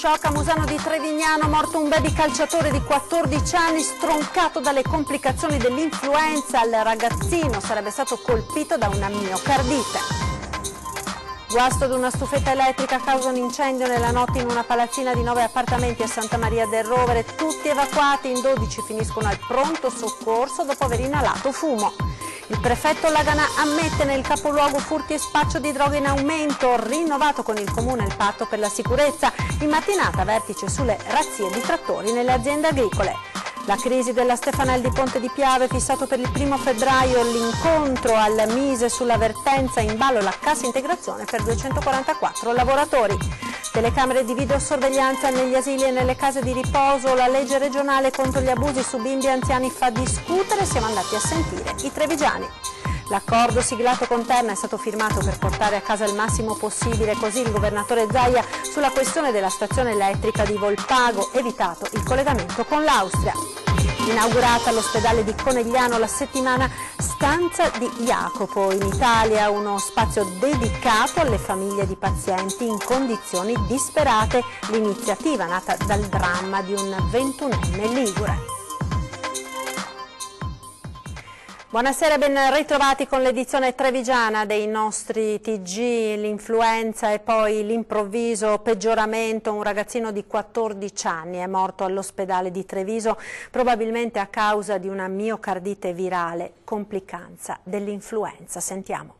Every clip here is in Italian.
Shock a Musano di Trevignano, morto un baby calciatore di 14 anni stroncato dalle complicazioni dell'influenza. Il ragazzino sarebbe stato colpito da una miocardite. Guasto ad una stufetta elettrica causa un incendio nella notte in una palazzina di 9 appartamenti a Santa Maria del Rovere. Tutti evacuati, in 12 finiscono al pronto soccorso dopo aver inalato fumo. Il prefetto Laganà ammette nel capoluogo furti e spaccio di droga in aumento, rinnovato con il comune il patto per la sicurezza. In mattinata vertice sulle razzie di trattori nelle aziende agricole. La crisi della Stefanel di Ponte di Piave, fissato per il 1° febbraio l'incontro al Mise sulla vertenza, in ballo la cassa integrazione per 244 lavoratori. Telecamere di videosorveglianza negli asili e nelle case di riposo, la legge regionale contro gli abusi su bimbi e anziani fa discutere, siamo andati a sentire i trevigiani. L'accordo siglato con Terna è stato firmato per portare a casa il massimo possibile, così il governatore Zaia sulla questione della stazione elettrica di Volpago, evitato il collegamento con l'Austria. Inaugurata all'ospedale di Conegliano la settimana Stanza di Jacopo, in Italia uno spazio dedicato alle famiglie di pazienti in condizioni disperate, l'iniziativa nata dal dramma di un 21enne ligure. Buonasera, ben ritrovati con l'edizione trevigiana dei nostri TG, l'influenza e poi l'improvviso peggioramento. Un ragazzino di 14 anni è morto all'ospedale di Treviso, probabilmente a causa di una miocardite virale, complicanza dell'influenza. Sentiamo.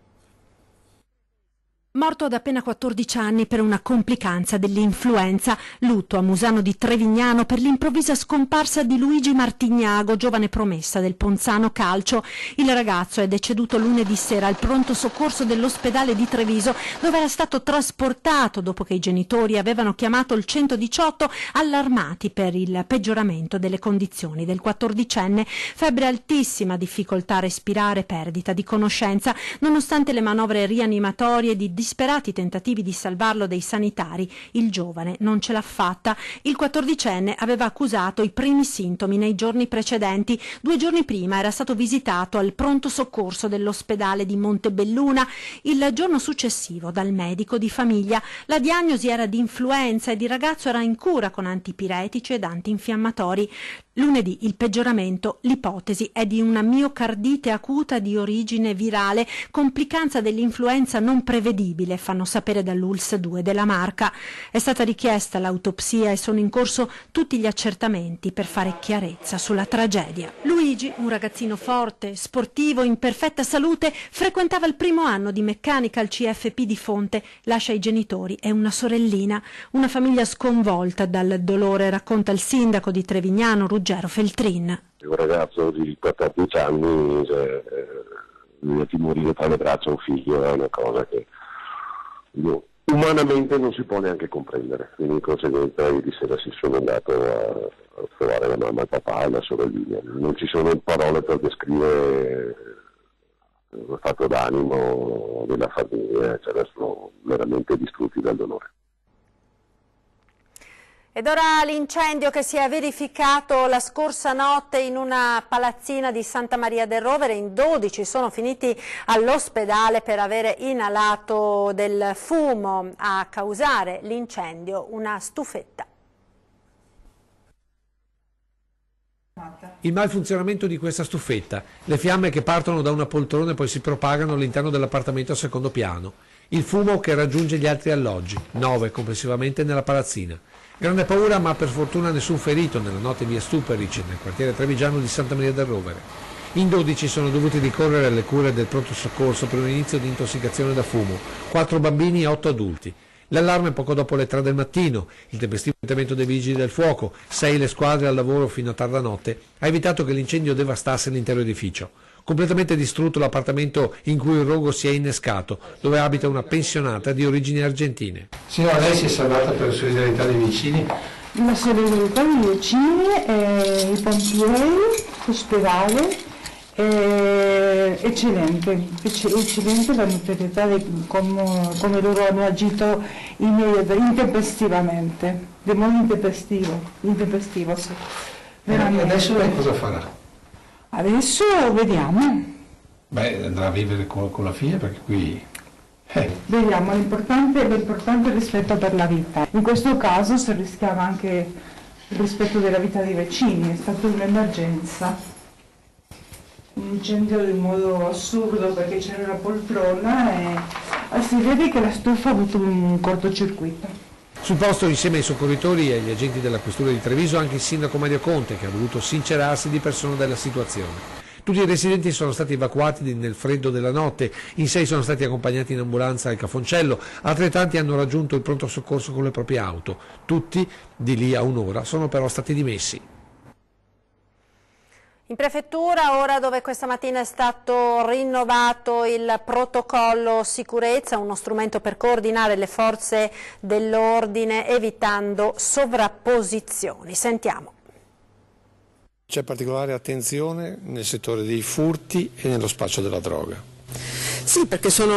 Morto ad appena 14 anni per una complicanza dell'influenza, lutto a Musano di Trevignano per l'improvvisa scomparsa di Luigi Martignago, giovane promessa del Ponzano Calcio. Il ragazzo è deceduto lunedì sera al pronto soccorso dell'ospedale di Treviso, dove era stato trasportato dopo che i genitori avevano chiamato il 118 allarmati per il peggioramento delle condizioni del 14enne. Febbre altissima, difficoltà a respirare, perdita di conoscenza, nonostante le manovre rianimatorie di disperati tentativi di salvarlo dai sanitari, il giovane non ce l'ha fatta. Il 14enne aveva accusato i primi sintomi nei giorni precedenti. 2 giorni prima era stato visitato al pronto soccorso dell'ospedale di Montebelluna. Il giorno successivo dal medico di famiglia. La diagnosi era di influenza ed il ragazzo era in cura con antipiretici ed antinfiammatori. Lunedì il peggioramento, l'ipotesi è di una miocardite acuta di origine virale, complicanza dell'influenza non prevedibile, fanno sapere dall'ULSS 2 della Marca. È stata richiesta l'autopsia e sono in corso tutti gli accertamenti per fare chiarezza sulla tragedia. Luigi, un ragazzino forte, sportivo, in perfetta salute, frequentava il 1° anno di meccanica al CFP di Fonte, lascia i genitori e una sorellina. Una famiglia sconvolta dal dolore, racconta il sindaco di Trevignano, Ruggero Feltrin. Un ragazzo di 14 anni, vederti morire tra le braccia un figlio è una cosa che umanamente non si può neanche comprendere. Quindi in conseguenza ieri sera si sono andato a trovare la mamma, il papà e la sorellina. Non ci sono parole per descrivere lo stato d'animo della famiglia, cioè sono veramente distrutti dal dolore. Ed ora l'incendio che si è verificato la scorsa notte in una palazzina di Santa Maria del Rovere. In 12 sono finiti all'ospedale per avere inalato del fumo. A causare l'incendio una stufetta. Il malfunzionamento di questa stufetta, le fiamme che partono da una poltrona e poi si propagano all'interno dell'appartamento al 2° piano, il fumo che raggiunge gli altri alloggi, 9 complessivamente nella palazzina. Grande paura, ma per fortuna nessun ferito nella notte in via Stuperic, nel quartiere trevigiano di Santa Maria del Rovere. In 12 sono dovuti ricorrere alle cure del pronto soccorso per un inizio di intossicazione da fumo, 4 bambini e 8 adulti. L'allarme poco dopo le 3 del mattino, il tempestivo intervento dei vigili del fuoco, 6 le squadre al lavoro fino a tarda notte, ha evitato che l'incendio devastasse l'intero edificio. Completamente distrutto l'appartamento in cui il rogo si è innescato, dove abita una pensionata di origini argentine. Signora, lei si è salvata per la solidarietà dei vicini? La solidarietà dei vicini, i pompieri, l'ospedale, eccellente la notorietà di come loro hanno agito intempestivamente, di modo intempestivo, sì. E adesso lei cosa farà? Adesso vediamo. Beh, andrà a vivere con la figlia perché qui Vediamo l'importante il rispetto per la vita. In questo caso si rischiava anche il rispetto della vita dei vicini, è stata un'emergenza. Un incendio in modo assurdo perché c'era una poltrona e si vede che la stufa ha avuto un cortocircuito. Sul posto, insieme ai soccorritori e agli agenti della questura di Treviso, anche il sindaco Mario Conte, che ha voluto sincerarsi di persona della situazione. Tutti i residenti sono stati evacuati nel freddo della notte, in 6 sono stati accompagnati in ambulanza al Cafoncello, altrettanti hanno raggiunto il pronto soccorso con le proprie auto. Tutti, di lì a un'ora, sono però stati dimessi. In prefettura, ora dove questa mattina è stato rinnovato il protocollo sicurezza, uno strumento per coordinare le forze dell'ordine evitando sovrapposizioni. Sentiamo. C'è particolare attenzione nel settore dei furti e nello spaccio della droga. Sì, perché sono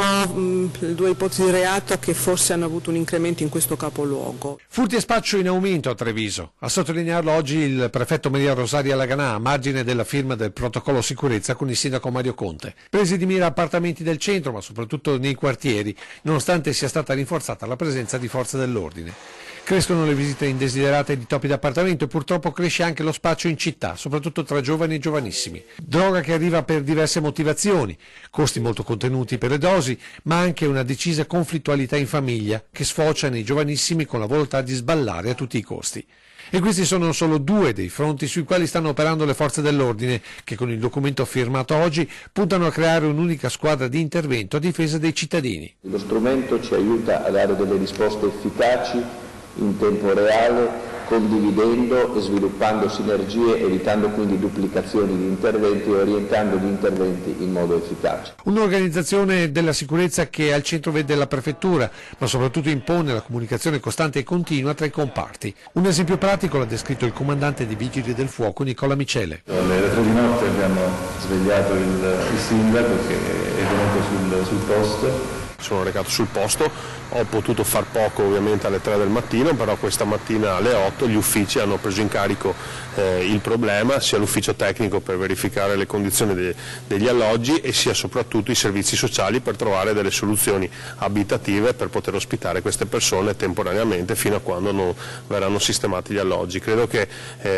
due ipotesi di reato che forse hanno avuto un incremento in questo capoluogo. Furti e spaccio in aumento a Treviso. A sottolinearlo oggi il prefetto Maria Rosaria Laganà, a margine della firma del protocollo sicurezza con il sindaco Mario Conte. Presi di mira appartamenti del centro, ma soprattutto nei quartieri, nonostante sia stata rinforzata la presenza di forze dell'ordine. Crescono le visite indesiderate di topi d'appartamento e purtroppo cresce anche lo spaccio in città, soprattutto tra giovani e giovanissimi. Droga che arriva per diverse motivazioni, costi molto contenuti per le dosi, ma anche una decisa conflittualità in famiglia che sfocia nei giovanissimi con la volontà di sballare a tutti i costi. E questi sono solo 2 dei fronti sui quali stanno operando le forze dell'ordine, che con il documento firmato oggi puntano a creare un'unica squadra di intervento a difesa dei cittadini. Lo strumento ci aiuta a dare delle risposte efficaci in tempo reale, condividendo e sviluppando sinergie, evitando quindi duplicazioni di interventi e orientando gli interventi in modo efficace. Un'organizzazione della sicurezza che al centro vede la prefettura, ma soprattutto impone la comunicazione costante e continua tra i comparti. Un esempio pratico l'ha descritto il comandante dei Vigili del Fuoco Nicola Micele. Alle 3 di notte abbiamo svegliato il sindaco che è venuto sul posto. Sono recato sul posto, ho potuto far poco ovviamente alle 3 del mattino, però questa mattina alle 8 gli uffici hanno preso in carico il problema, sia l'ufficio tecnico per verificare le condizioni degli alloggi e sia soprattutto i servizi sociali per trovare delle soluzioni abitative per poter ospitare queste persone temporaneamente fino a quando non verranno sistemati gli alloggi. Credo che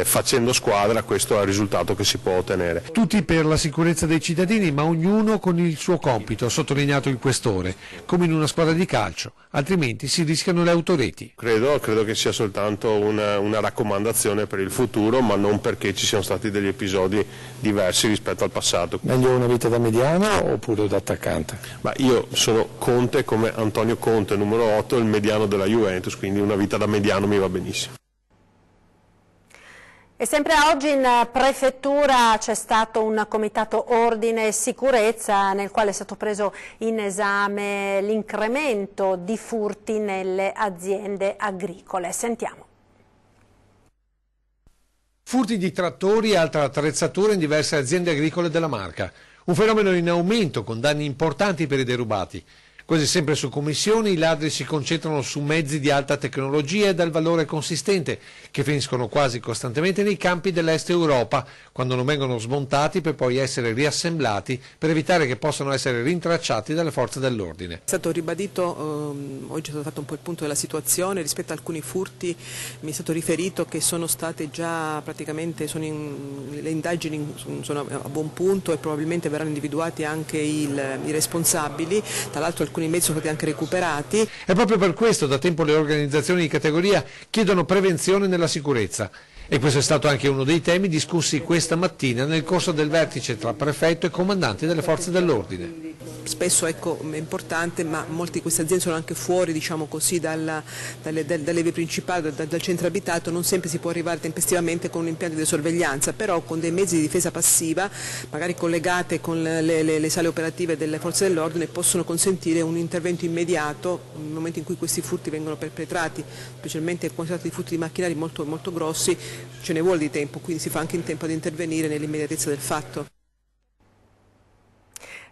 facendo squadra questo è il risultato che si può ottenere. Tutti per la sicurezza dei cittadini, ma ognuno con il suo compito, ha sottolineato il questore, come in una squadra di calcio, altrimenti si rischiano le autoreti. Credo che sia soltanto una raccomandazione per il futuro, ma non perché ci siano stati degli episodi diversi rispetto al passato. Meglio una vita da mediano oppure da attaccante? Ma io sono Conte come Antonio Conte, numero 8, il mediano della Juventus, quindi una vita da mediano mi va benissimo. E sempre oggi in prefettura c'è stato un comitato ordine e sicurezza nel quale è stato preso in esame l'incremento di furti nelle aziende agricole. Sentiamo. Furti di trattori e altra attrezzatura in diverse aziende agricole della Marca. Un fenomeno in aumento con danni importanti per i derubati. Quasi sempre su commissioni i ladri si concentrano su mezzi di alta tecnologia e dal valore consistente, che finiscono quasi costantemente nei campi dell'Est Europa, quando non vengono smontati per poi essere riassemblati per evitare che possano essere rintracciati dalle forze dell'ordine. È stato ribadito, oggi è stato fatto un po' il punto della situazione, rispetto a alcuni furti mi è stato riferito che sono state già praticamente, le indagini sono a buon punto e probabilmente verranno individuati anche i responsabili, tra l'altro alcuni mezzi sono stati anche recuperati. E proprio per questo da tempo le organizzazioni di categoria chiedono prevenzione nella sicurezza. E questo è stato anche uno dei temi discussi questa mattina nel corso del vertice tra prefetto e comandanti delle forze dell'ordine. Spesso è importante, ma molte di queste aziende sono anche fuori, diciamo così, dalle vie principali, dal centro abitato, non sempre si può arrivare tempestivamente con un impianto di sorveglianza, però con dei mezzi di difesa passiva, magari collegate con le sale operative delle forze dell'ordine, possono consentire un intervento immediato nel momento in cui questi furti vengono perpetrati, specialmente quando si tratta di furti di macchinari molto, molto grossi, ce ne vuole di tempo, quindi si fa anche in tempo ad intervenire nell'immediatezza del fatto.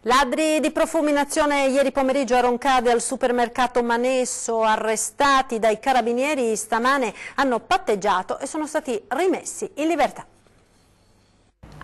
Ladri di profumi in azione ieri pomeriggio a Roncade al supermercato Manesso, arrestati dai carabinieri stamane, hanno patteggiato e sono stati rimessi in libertà.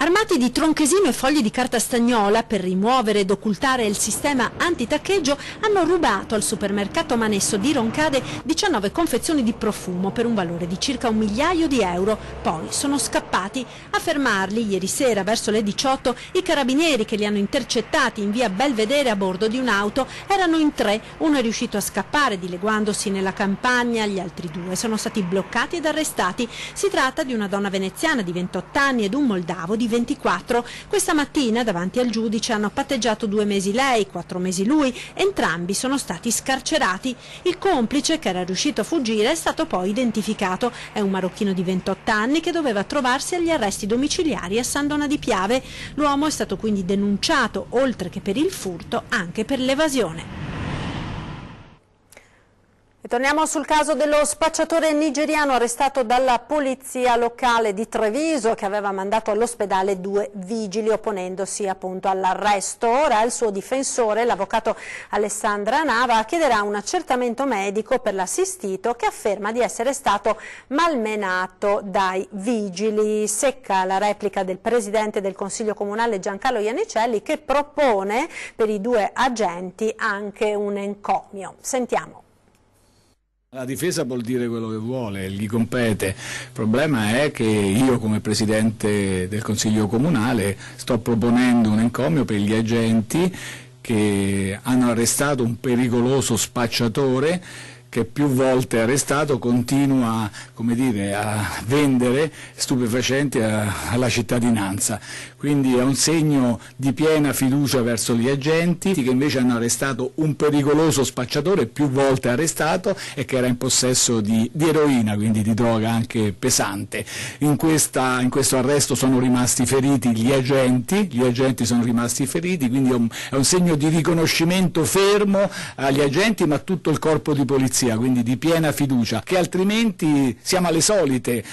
Armati di tronchesino e fogli di carta stagnola per rimuovere ed occultare il sistema antitaccheggio, hanno rubato al supermercato Manesso di Roncade 19 confezioni di profumo per un valore di circa €1.000.000. Poi sono scappati. A fermarli ieri sera verso le 18 i carabinieri che li hanno intercettati in via Belvedere a bordo di un'auto. Erano in 3, uno è riuscito a scappare dileguandosi nella campagna, gli altri 2 sono stati bloccati ed arrestati. Si tratta di una donna veneziana di 28 anni ed un moldavo di 24. Questa mattina davanti al giudice hanno patteggiato 2 mesi lei, 4 mesi lui, entrambi sono stati scarcerati. Il complice, che era riuscito a fuggire, è stato poi identificato. È un marocchino di 28 anni che doveva trovarsi agli arresti domiciliari a San Donà di Piave. L'uomo è stato quindi denunciato, oltre che per il furto, anche per l'evasione. E torniamo sul caso dello spacciatore nigeriano arrestato dalla polizia locale di Treviso, che aveva mandato all'ospedale 2 vigili opponendosi appunto all'arresto. Ora il suo difensore, l'avvocato Alessandra Nava, chiederà un accertamento medico per l'assistito, che afferma di essere stato malmenato dai vigili. Secca la replica del presidente del Consiglio Comunale Giancarlo Iannicelli, che propone per i 2 agenti anche un encomio. Sentiamo. La difesa vuol dire quello che vuole, gli compete. Il problema è che io come Presidente del Consiglio Comunale sto proponendo un encomio per gli agenti che hanno arrestato un pericoloso spacciatore che più volte arrestato continua, come dire, a vendere stupefacenti alla cittadinanza. Quindi è un segno di piena fiducia verso gli agenti che invece hanno arrestato un pericoloso spacciatore più volte arrestato e che era in possesso di eroina, quindi di droga anche pesante. In questo arresto sono rimasti feriti gli agenti sono rimasti feriti, quindi è un segno di riconoscimento fermo agli agenti ma a tutto il corpo di polizia, quindi di piena fiducia, che altrimenti siamo alle solite.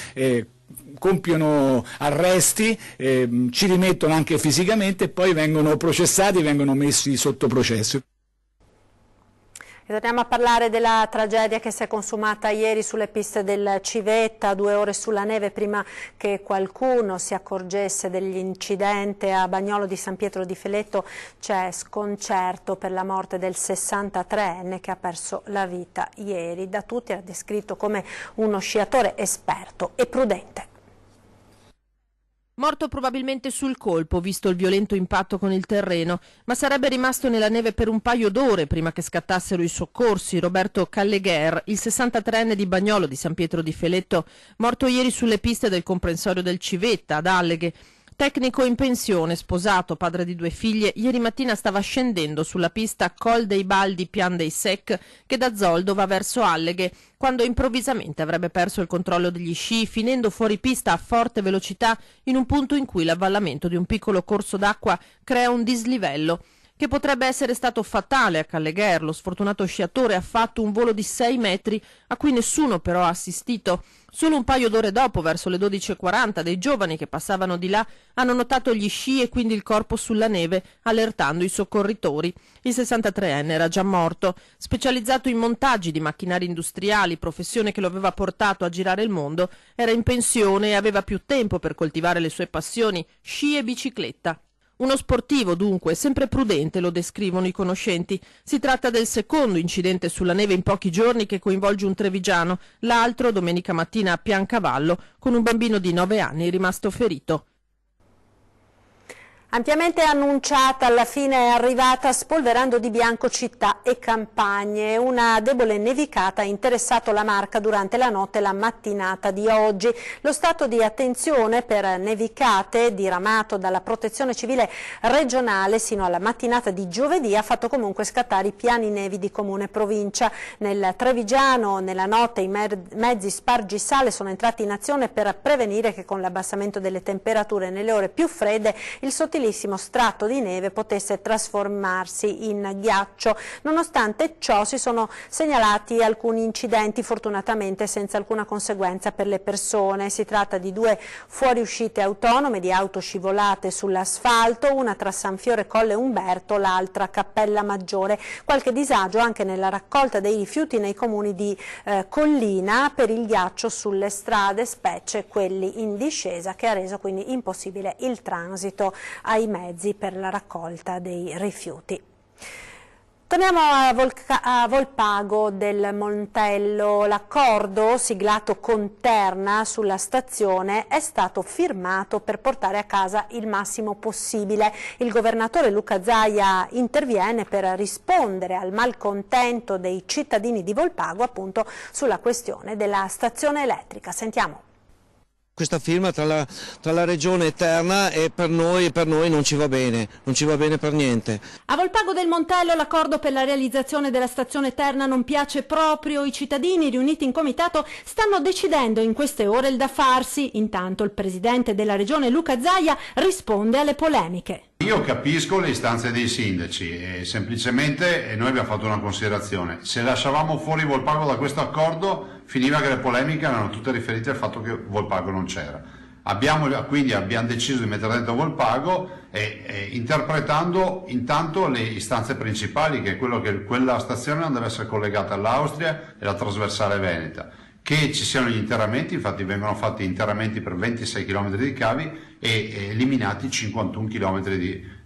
Compiono arresti, ci rimettono anche fisicamente e poi vengono processati, vengono messi sotto processo. E torniamo a parlare della tragedia che si è consumata ieri sulle piste del Civetta, 2 ore sulla neve prima che qualcuno si accorgesse dell'incidente a Bagnolo di San Pietro di Feletto. C'è sconcerto per la morte del 63enne che ha perso la vita ieri. Da tutti era descritto come uno sciatore esperto e prudente. Morto probabilmente sul colpo, visto il violento impatto con il terreno, ma sarebbe rimasto nella neve per un paio d'ore prima che scattassero i soccorsi. Roberto Callegher, il 63enne di Bagnolo di San Pietro di Feletto, morto ieri sulle piste del comprensorio del Civetta, ad Alleghe. Tecnico in pensione, sposato, padre di 2 figlie, ieri mattina stava scendendo sulla pista Col dei Baldi Pian dei Sec, che da Zoldo va verso Alleghe, quando improvvisamente avrebbe perso il controllo degli sci, finendo fuori pista a forte velocità in un punto in cui l'avvallamento di un piccolo corso d'acqua crea un dislivello che potrebbe essere stato fatale a Callegher. Lo sfortunato sciatore ha fatto un volo di 6 metri a cui nessuno però ha assistito. Solo un paio d'ore dopo, verso le 12:40, dei giovani che passavano di là hanno notato gli sci e quindi il corpo sulla neve, allertando i soccorritori. Il 63enne era già morto. Specializzato in montaggi di macchinari industriali, professione che lo aveva portato a girare il mondo, era in pensione e aveva più tempo per coltivare le sue passioni, sci e bicicletta. Uno sportivo, dunque, sempre prudente, lo descrivono i conoscenti. Si tratta del secondo incidente sulla neve in pochi giorni che coinvolge un trevigiano, l'altro domenica mattina a Piancavallo, con un bambino di 9 anni rimasto ferito. Ampiamente annunciata, alla fine è arrivata spolverando di bianco città e campagne. Una debole nevicata ha interessato la Marca durante la notte e la mattinata di oggi. Lo stato di attenzione per nevicate diramato dalla Protezione Civile regionale sino alla mattinata di giovedì ha fatto comunque scattare i piani nevi di comune e provincia. Nel Trevigiano nella notte i mezzi spargisale sono entrati in azione per prevenire che con l'abbassamento delle temperature nelle ore più fredde il sottolineo sottilissimo strato di neve potesse trasformarsi in ghiaccio. Nonostante ciò si sono segnalati alcuni incidenti, fortunatamente senza alcuna conseguenza per le persone. Si tratta di 2 fuoriuscite autonome di auto scivolate sull'asfalto, una tra San Fiore e Colle Umberto, l'altra a Cappella Maggiore. Qualche disagio anche nella raccolta dei rifiuti nei comuni di Collina per il ghiaccio sulle strade, specie quelli in discesa, che ha reso quindi impossibile il transito ai mezzi per la raccolta dei rifiuti. Torniamo a Volpago del Montello. L'accordo siglato con Terna sulla stazione è stato firmato per portare a casa il massimo possibile. Il governatore Luca Zaia interviene per rispondere al malcontento dei cittadini di Volpago appunto sulla questione della stazione elettrica. Sentiamo. Questa firma tra la Regione e Terna e per noi non ci va bene per niente. A Volpago del Montello l'accordo per la realizzazione della stazione Terna non piace proprio. I cittadini riuniti in comitato stanno decidendo in queste ore il da farsi. Intanto il presidente della Regione Luca Zaia risponde alle polemiche. Io capisco le istanze dei sindaci e semplicemente noi abbiamo fatto una considerazione. Se lasciavamo fuori Volpago da questo accordo finiva che le polemiche erano tutte riferite al fatto che Volpago non c'era. Quindi abbiamo deciso di mettere dentro Volpago interpretando intanto le istanze principali, che è quello che quella stazione non deve essere collegata all'Austria e alla trasversale veneta, che ci siano gli interramenti, infatti vengono fatti interramenti per 26 km di cavi e eliminati 51 km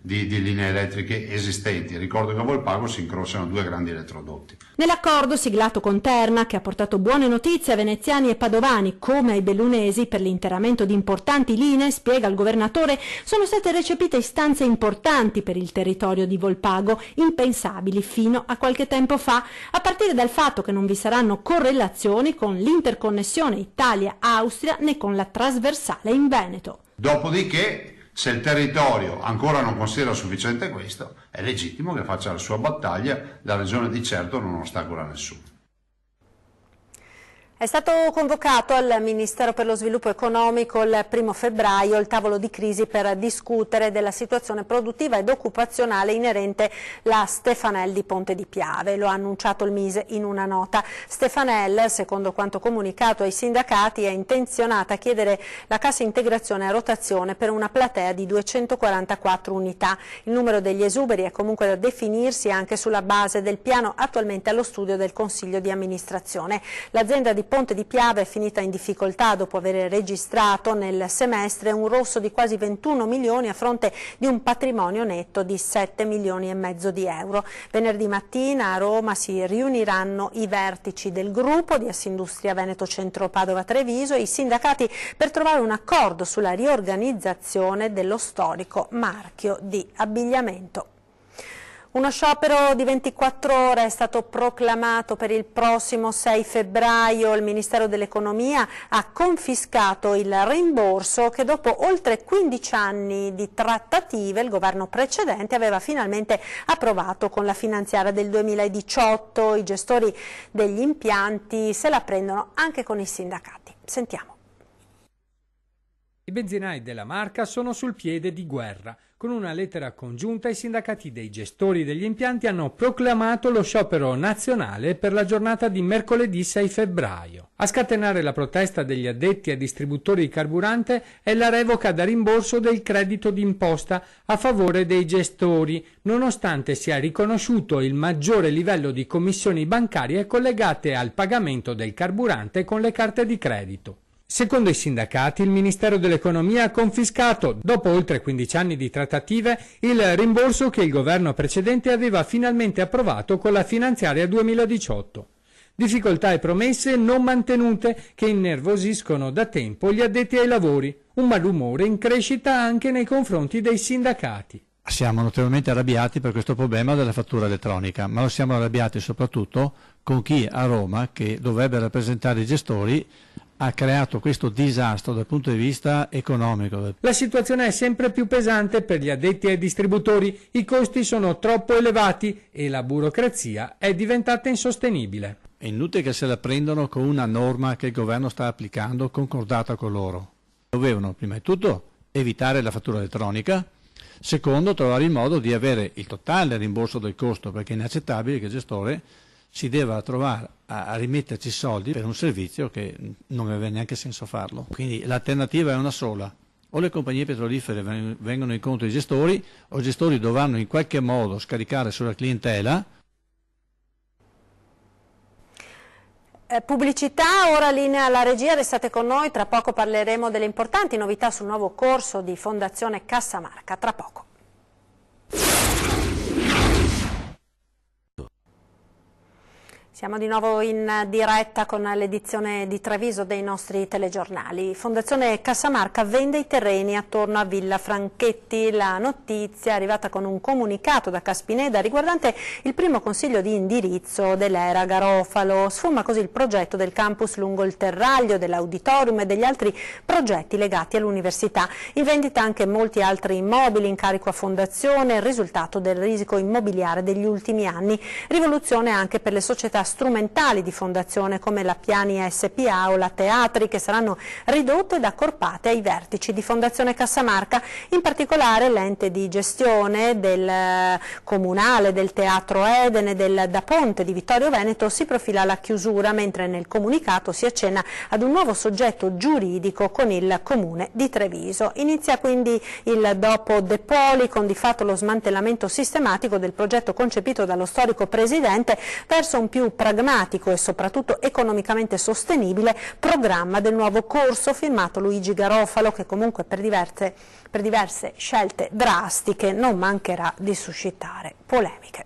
di linee elettriche esistenti. Ricordo che a Volpago si incrociano 2 grandi elettrodotti. Nell'accordo siglato con Terna, che ha portato buone notizie a veneziani e padovani come ai bellunesi per l'interramento di importanti linee, spiega il governatore, sono state recepite istanze importanti per il territorio di Volpago, impensabili fino a qualche tempo fa, a partire dal fatto che non vi saranno correlazioni con l'interconnessione Italia-Austria né con la trasversale in Veneto. Dopodiché, se il territorio ancora non considera sufficiente questo, è legittimo che faccia la sua battaglia, la Regione di certo non ostacola nessuno. È stato convocato al Ministero per lo Sviluppo Economico il 1° febbraio il tavolo di crisi per discutere della situazione produttiva ed occupazionale inerente la Stefanel di Ponte di Piave. Lo ha annunciato il Mise in una nota. Stefanel, secondo quanto comunicato ai sindacati, è intenzionata a chiedere la cassa integrazione a rotazione per una platea di 244 unità. Il numero degli esuberi è comunque da definirsi anche sulla base del piano attualmente allo studio del Consiglio di amministrazione. L'azienda di Ponte di Piave è finita in difficoltà dopo aver registrato nel semestre un rosso di quasi 21 milioni a fronte di un patrimonio netto di 7 milioni e mezzo di euro. Venerdì mattina a Roma si riuniranno i vertici del gruppo di Assindustria Veneto Centro Padova Treviso e i sindacati per trovare un accordo sulla riorganizzazione dello storico marchio di abbigliamento. Uno sciopero di 24 ore è stato proclamato per il prossimo 6 febbraio. Il Ministero dell'Economia ha confiscato il rimborso che dopo oltre 15 anni di trattative il governo precedente aveva finalmente approvato con la finanziaria del 2018. I gestori degli impianti se la prendono anche con i sindacati. Sentiamo. I benzinai della Marca sono sul piede di guerra. Con una lettera congiunta i sindacati dei gestori degli impianti hanno proclamato lo sciopero nazionale per la giornata di mercoledì 6 febbraio. A scatenare la protesta degli addetti ai distributori di carburante è la revoca da rimborso del credito d'imposta a favore dei gestori, nonostante sia riconosciuto il maggiore livello di commissioni bancarie collegate al pagamento del carburante con le carte di credito. Secondo i sindacati, il Ministero dell'Economia ha confiscato, dopo oltre 15 anni di trattative, il rimborso che il governo precedente aveva finalmente approvato con la finanziaria 2018. Difficoltà e promesse non mantenute che innervosiscono da tempo gli addetti ai lavori, un malumore in crescita anche nei confronti dei sindacati. Siamo notevolmente arrabbiati per questo problema della fattura elettronica, ma lo siamo arrabbiati soprattutto con chi a Roma, che dovrebbe rappresentare i gestori, ha creato questo disastro dal punto di vista economico. La situazione è sempre più pesante per gli addetti ai distributori, i costi sono troppo elevati e la burocrazia è diventata insostenibile. È inutile che se la prendono con una norma che il governo sta applicando concordata con loro. Dovevano prima di tutto evitare la fattura elettronica Secondo, trovare il modo di avere il totale rimborso del costo, perché è inaccettabile che il gestore si deve trovare a rimetterci soldi per un servizio che non aveva neanche senso farlo. Quindi l'alternativa è una sola: o le compagnie petrolifere vengono incontro ai gestori, o i gestori dovranno in qualche modo scaricare sulla clientela. Pubblicità, ora linea alla regia, restate con noi, tra poco parleremo delle importanti novità sul nuovo corso di Fondazione Cassamarca, tra poco. Siamo di nuovo in diretta con l'edizione di Treviso dei nostri telegiornali. Fondazione Cassamarca vende i terreni attorno a Villa Franchetti. La notizia è arrivata con un comunicato da Caspineda riguardante il primo consiglio di indirizzo dell'era Garofalo. Sfuma così il progetto del campus lungo il Terraglio, dell'auditorium e degli altri progetti legati all'università. In vendita anche molti altri immobili in carico a Fondazione, il risultato del risico immobiliare degli ultimi anni. Rivoluzione anche per le società strumentali di Fondazione come la Piani SPA o la Teatri, che saranno ridotte ed accorpate ai vertici di Fondazione Cassamarca. In particolare l'ente di gestione del Comunale, del Teatro Eden e del Da Ponte di Vittorio Veneto si profila alla chiusura, mentre nel comunicato si accenna ad un nuovo soggetto giuridico con il Comune di Treviso. Inizia quindi il dopo De Poli, con di fatto lo smantellamento sistematico del progetto concepito dallo storico presidente verso un più pragmatico e soprattutto economicamente sostenibile programma del nuovo corso firmato Luigi Garofalo, che comunque per diverse scelte drastiche non mancherà di suscitare polemiche.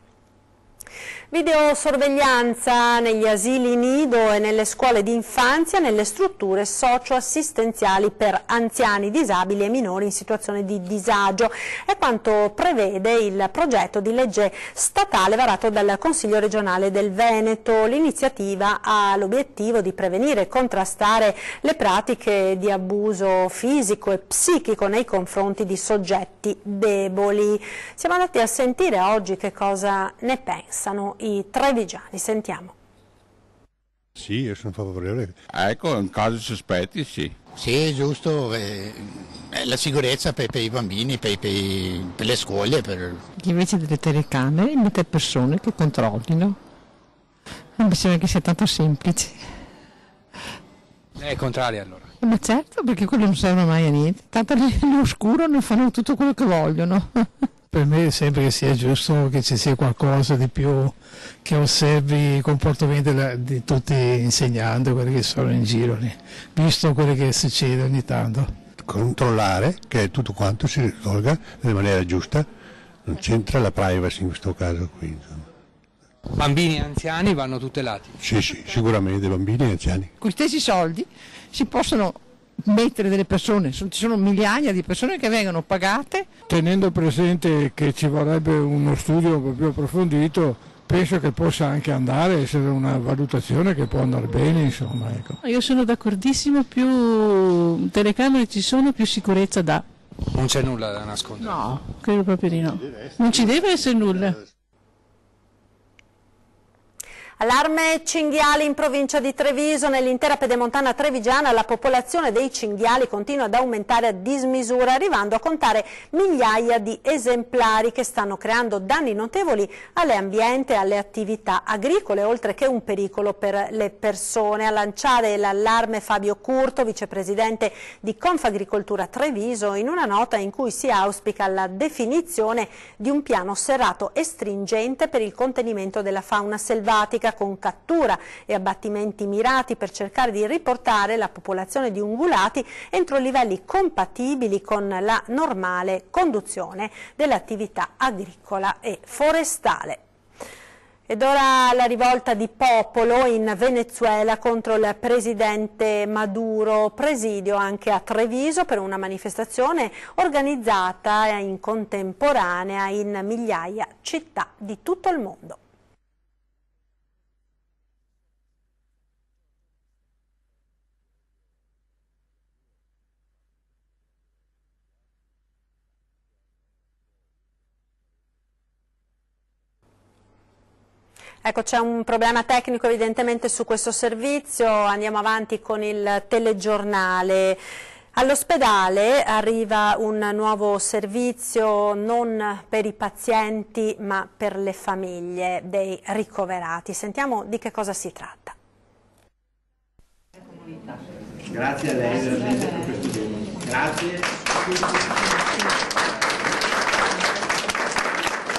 Videosorveglianza negli asili nido e nelle scuole di infanzia, nelle strutture socio-assistenziali per anziani, disabili e minori in situazione di disagio. È quanto prevede il progetto di legge statale varato dal Consiglio regionale del Veneto. L'iniziativa ha l'obiettivo di prevenire e contrastare le pratiche di abuso fisico e psichico nei confronti di soggetti deboli. Siamo andati a sentire oggi che cosa ne pensano i trevigiani. Sentiamo. Sì, io sono favorevole. Ecco, in caso sospetti sì. Sì, è giusto, la sicurezza per i bambini, per le scuole. Invece delle telecamere mette persone che controllino. Non mi sembra che sia tanto semplice. Lei è contraria allora? Ma certo, perché quello non serve mai a niente. Tanto nell'oscuro non fanno tutto quello che vogliono. Per me sembra che sia giusto che ci sia qualcosa di più che osservi i comportamenti di tutti gli insegnanti, quelli che sono in giro, visto quello che succede ogni tanto. Controllare che tutto quanto si risolga in maniera giusta, non c'entra la privacy in questo caso qui. Insomma. Bambini e anziani vanno tutelati? Sì, sicuramente bambini e anziani. Con gli stessi soldi si possono mettere delle persone, ci sono migliaia di persone che vengono pagate. Tenendo presente che ci vorrebbe uno studio un po' più approfondito, penso che possa anche essere una valutazione che può andare bene, insomma. Ecco. Io sono d'accordissimo, più telecamere ci sono, più sicurezza dà. Non c'è nulla da nascondere? No, credo proprio di no. Non ci deve essere nulla. Allarme cinghiali in provincia di Treviso. Nell'intera pedemontana trevigiana la popolazione dei cinghiali continua ad aumentare a dismisura, arrivando a contare migliaia di esemplari che stanno creando danni notevoli all'ambiente e alle attività agricole, oltre che un pericolo per le persone. A lanciare l'allarme Fabio Curto, vicepresidente di Confagricoltura Treviso, in una nota in cui si auspica la definizione di un piano serrato e stringente per il contenimento della fauna selvatica, con cattura e abbattimenti mirati per cercare di riportare la popolazione di ungulati entro livelli compatibili con la normale conduzione dell'attività agricola e forestale. Ed ora la rivolta di popolo in Venezuela contro il presidente Maduro, presidio anche a Treviso per una manifestazione organizzata in contemporanea in migliaia di città di tutto il mondo. Ecco, c'è un problema tecnico evidentemente su questo servizio, andiamo avanti con il telegiornale. All'ospedale arriva un nuovo servizio non per i pazienti ma per le famiglie dei ricoverati. Sentiamo di che cosa si tratta. Grazie a lei veramente per questo giorno. Grazie.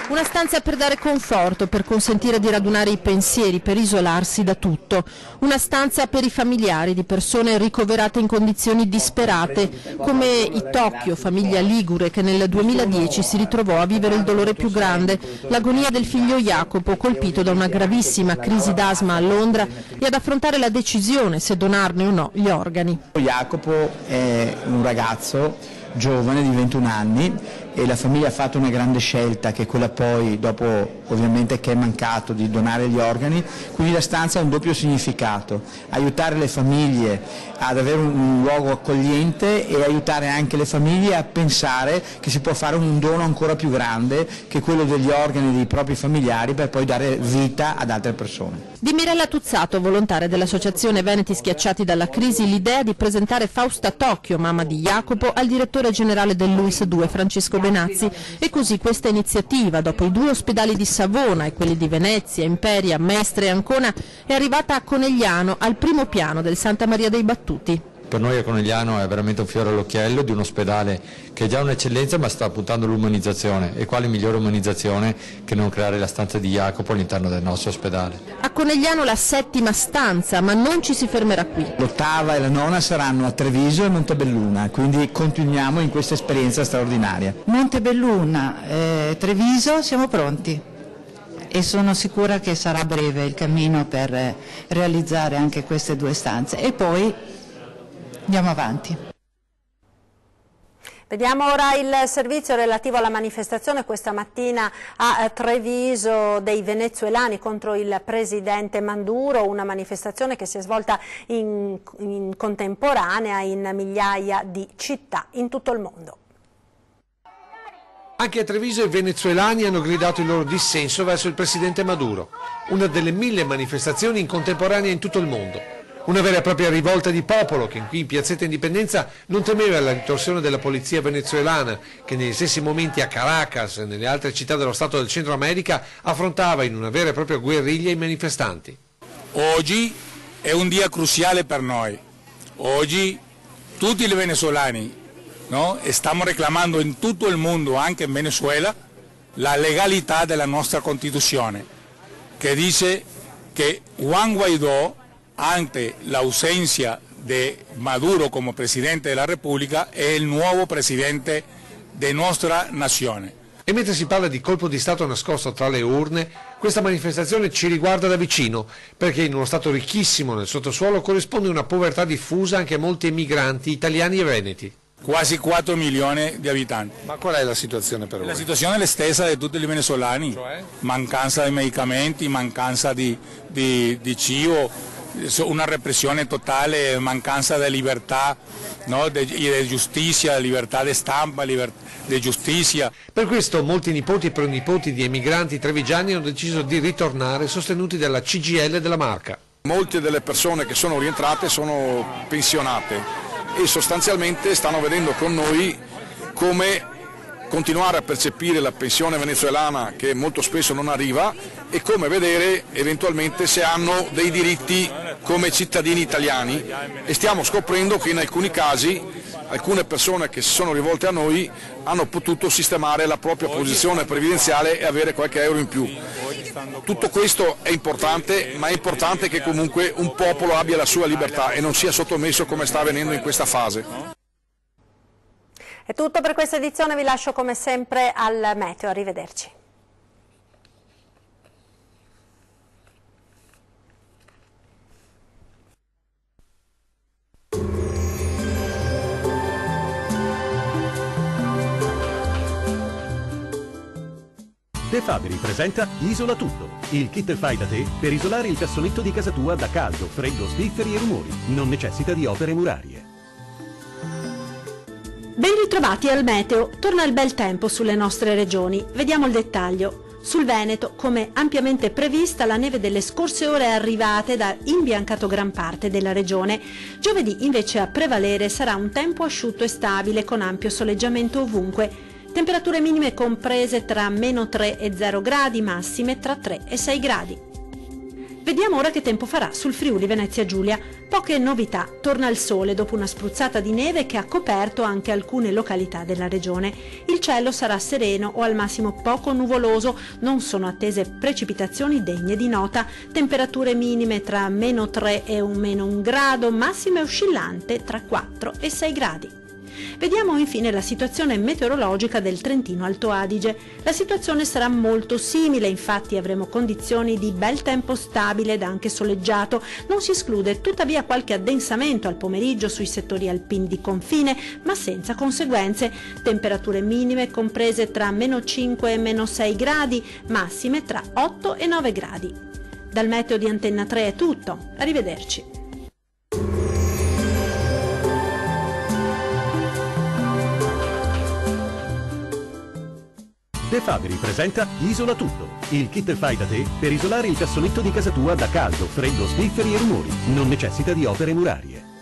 Una stanza per dare conforto, per consentire di radunare i pensieri, per isolarsi da tutto. Una stanza per i familiari di persone ricoverate in condizioni disperate, come i Tocchio, famiglia ligure che nel 2010 si ritrovò a vivere il dolore più grande, l'agonia del figlio Jacopo, colpito da una gravissima crisi d'asma a Londra, e ad affrontare la decisione se donarne o no gli organi. Jacopo è un ragazzo giovane di 21 anni e la famiglia ha fatto una grande scelta, che è quella poi, dopo ovviamente che è mancato, di donare gli organi, quindi la stanza ha un doppio significato: aiutare le famiglie ad avere un luogo accogliente e aiutare anche le famiglie a pensare che si può fare un dono ancora più grande, che è quello degli organi dei propri familiari, per poi dare vita ad altre persone. Di Mirella Tuzzato, volontaria dell'associazione Veneti Schiacciati dalla Crisi, l'idea di presentare Fausta Tocchio, mamma di Jacopo, al direttore generale del LUISS 2 Francesco Benazzi, e così questa iniziativa, dopo i 2 ospedali di Savona e quelli di Venezia, Imperia, Mestre e Ancona, è arrivata a Conegliano, al primo piano del Santa Maria dei Battuti. Per noi a Conegliano è veramente un fiore all'occhiello di un ospedale che è già un'eccellenza ma sta puntando all'umanizzazione, e quale migliore umanizzazione che non creare la stanza di Jacopo all'interno del nostro ospedale. A Conegliano la 7ª stanza, ma non ci si fermerà qui. L'8ª e la 9ª saranno a Treviso e Montebelluna, quindi continuiamo in questa esperienza straordinaria. Montebelluna, Treviso, siamo pronti e sono sicura che sarà breve il cammino per realizzare anche queste 2 stanze, e poi andiamo avanti. Vediamo ora il servizio relativo alla manifestazione questa mattina a Treviso dei venezuelani contro il presidente Maduro, una manifestazione che si è svolta in contemporanea in migliaia di città in tutto il mondo. Anche a Treviso i venezuelani hanno gridato il loro dissenso verso il presidente Maduro, una delle 1000 manifestazioni in contemporanea in tutto il mondo. Una vera e propria rivolta di popolo che qui in Piazzetta Indipendenza non temeva la ritorsione della polizia venezuelana, che negli stessi momenti a Caracas e nelle altre città dello Stato del Centro America affrontava in una vera e propria guerriglia i manifestanti. Oggi è un dia cruciale per noi. Oggi tutti i venezuelani, no, stiamo reclamando in tutto il mondo, anche in Venezuela, la legalità della nostra Costituzione, che dice che Juan Guaidó, ante l'ausencia di Maduro come Presidente della Repubblica, è il nuovo Presidente della nostra nazione. E mentre si parla di colpo di Stato nascosto tra le urne, questa manifestazione ci riguarda da vicino, perché in uno Stato ricchissimo nel sottosuolo corrisponde una povertà diffusa anche a molti emigranti italiani e veneti. Quasi 4 milioni di abitanti. Ma qual è la situazione per voi? La situazione è la stessa di tutti i venezuelani, cioè? Mancanza di medicamenti, mancanza di cibo, una repressione totale, mancanza di libertà, no? di giustizia, libertà di stampa, di giustizia. Per questo molti nipoti e pronipoti di emigranti trevigiani hanno deciso di ritornare, sostenuti dalla CGIL della Marca. Molte delle persone che sono rientrate sono pensionate e sostanzialmente stanno vedendo con noi come continuare a percepire la pensione venezuelana, che molto spesso non arriva, e come vedere eventualmente se hanno dei diritti come cittadini italiani, e stiamo scoprendo che in alcuni casi alcune persone che si sono rivolte a noi hanno potuto sistemare la propria posizione previdenziale e avere qualche euro in più. Tutto questo è importante, ma è importante che comunque un popolo abbia la sua libertà e non sia sottomesso come sta avvenendo in questa fase. È tutto per questa edizione, vi lascio come sempre al meteo, arrivederci. De Fabri presenta Isola Tutto, il kit fai da te per isolare il cassonetto di casa tua da caldo, freddo, spifferi e rumori. Non necessita di opere murarie. Ben ritrovati al meteo, torna il bel tempo sulle nostre regioni, vediamo il dettaglio. Sul Veneto, come ampiamente prevista, la neve delle scorse ore è arrivata ed ha imbiancato gran parte della regione. Giovedì invece a prevalere sarà un tempo asciutto e stabile con ampio soleggiamento ovunque. Temperature minime comprese tra -3 e 0 gradi, massime tra 3 e 6 gradi. Vediamo ora che tempo farà sul Friuli Venezia Giulia. Poche novità, torna il sole dopo una spruzzata di neve che ha coperto anche alcune località della regione. Il cielo sarà sereno o al massimo poco nuvoloso, non sono attese precipitazioni degne di nota, temperature minime tra -3 e -1 grado, massime oscillante tra 4 e 6 gradi. Vediamo infine la situazione meteorologica del Trentino Alto Adige. La situazione sarà molto simile, infatti avremo condizioni di bel tempo stabile ed anche soleggiato. Non si esclude tuttavia qualche addensamento al pomeriggio sui settori alpini di confine, ma senza conseguenze. Temperature minime comprese tra -5 e -6 gradi, massime tra 8 e 9 gradi. Dal meteo di Antenna 3 è tutto. Arrivederci. De Fabri presenta Isola Tutto, il kit fai da te per isolare il cassonetto di casa tua da caldo, freddo, spifferi e rumori. Non necessita di opere murarie.